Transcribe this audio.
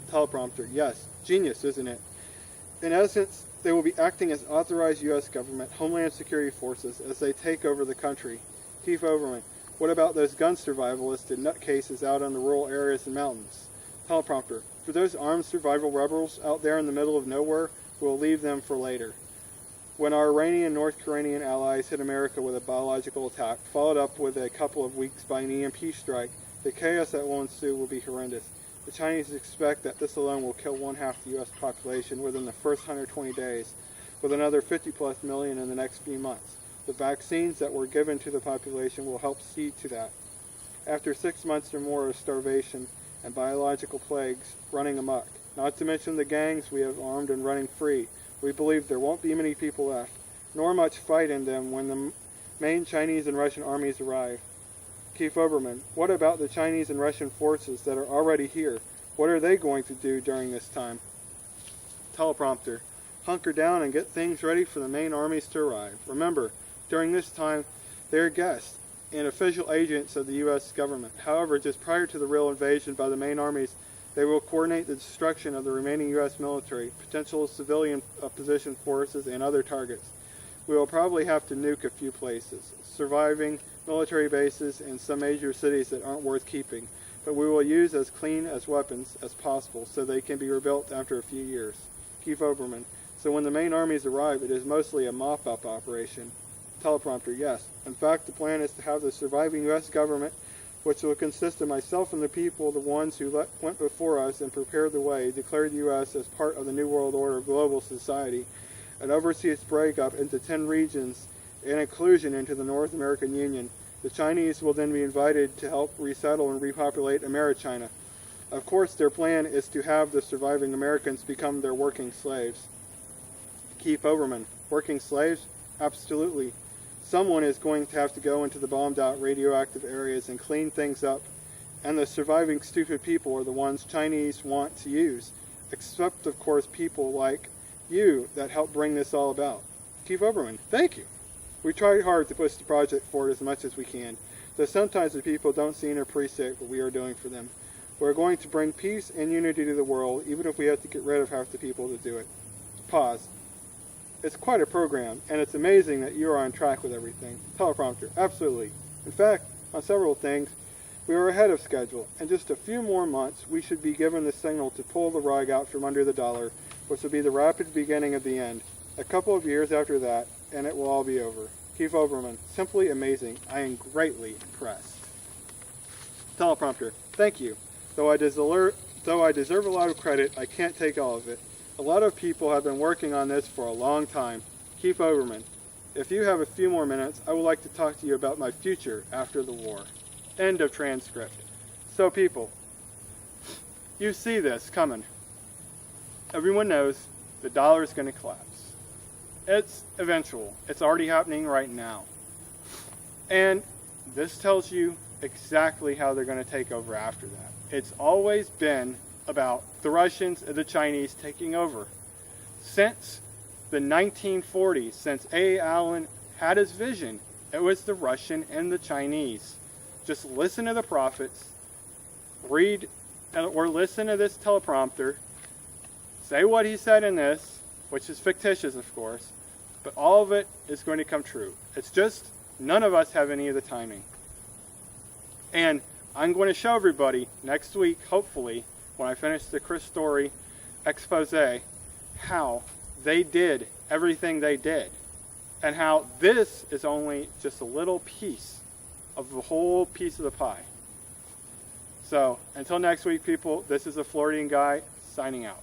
Teleprompter, yes, genius, isn't it? In essence, they will be acting as authorized U.S. government Homeland Security forces as they take over the country. Keith Olbermann, what about those gun survivalists and nutcases out in the rural areas and mountains? Teleprompter, for those armed survival rebels out there in the middle of nowhere, we'll leave them for later. When our Iranian and North Korean allies hit America with a biological attack, followed up with a couple of weeks by an EMP strike, the chaos that will ensue will be horrendous. The Chinese expect that this alone will kill one-half the U.S. population within the first 120 days, with another 50+ million in the next few months. The vaccines that were given to the population will help see to that. After 6 months or more of starvation and biological plagues running amok, not to mention the gangs we have armed and running free, we believe there won't be many people left, nor much fight in them when the main Chinese and Russian armies arrive. Keith Olbermann, what about the Chinese and Russian forces that are already here? What are they going to do during this time? Teleprompter, hunker down and get things ready for the main armies to arrive. Remember, during this time, they are guests and official agents of the U.S. government. However, just prior to the real invasion by the main armies, they will coordinate the destruction of the remaining U.S. military, potential civilian opposition forces, and other targets. We will probably have to nuke a few places, surviving military bases and some major cities that aren't worth keeping, but we will use as clean as weapons as possible so they can be rebuilt after a few years. Keith Olbermann, so when the main armies arrive, it is mostly a mop-up operation. Teleprompter, yes. In fact, the plan is to have the surviving U.S. government, which will consist of myself and the people, the ones who went before us and prepared the way, declare the U.S. as part of the New World Order global society, and oversee its breakup into 10 regions and inclusion into the North American Union. The Chinese will then be invited to help resettle and repopulate Americhina. Of course, their plan is to have the surviving Americans become their working slaves. Keith Olbermann, working slaves? Absolutely. Someone is going to have to go into the bombed-out radioactive areas and clean things up, and the surviving stupid people are the ones Chinese want to use, except, of course, people like you that helped bring this all about. Keith Olbermann, thank you. We tried hard to push the project forward as much as we can, though sometimes the people don't seem to appreciate what we are doing for them. We're going to bring peace and unity to the world, even if we have to get rid of half the people to do it. Pause. It's quite a program, and it's amazing that you are on track with everything. Teleprompter, absolutely. In fact, on several things, we are ahead of schedule. In just a few more months, we should be given the signal to pull the rug out from under the dollar, which will be the rapid beginning of the end. A couple of years after that, and it will all be over. Keith Olbermann, simply amazing. I am greatly impressed. Teleprompter, thank you. Though I deserve a lot of credit, I can't take all of it. A lot of people have been working on this for a long time. Keith Olbermann, if you have a few more minutes, I would like to talk to you about my future after the war. End of transcript. So people, you see this coming. Everyone knows the dollar is going to collapse. It's eventual. It's already happening right now. And this tells you exactly how they're going to take over after that. It's always been about the Russians and the Chinese taking over. Since the 1940s, since A. Allen had his vision, it was the Russian and the Chinese. Just listen to the prophets, read or listen to this teleprompter, say what he said in this, which is fictitious, of course, but all of it is going to come true. It's just none of us have any of the timing. And I'm going to show everybody next week, hopefully, when I finish the Chris Story expose, how they did everything they did, and how this is only just a little piece of the whole piece of the pie. So, until next week, people, this is the Floridian Guy, signing out.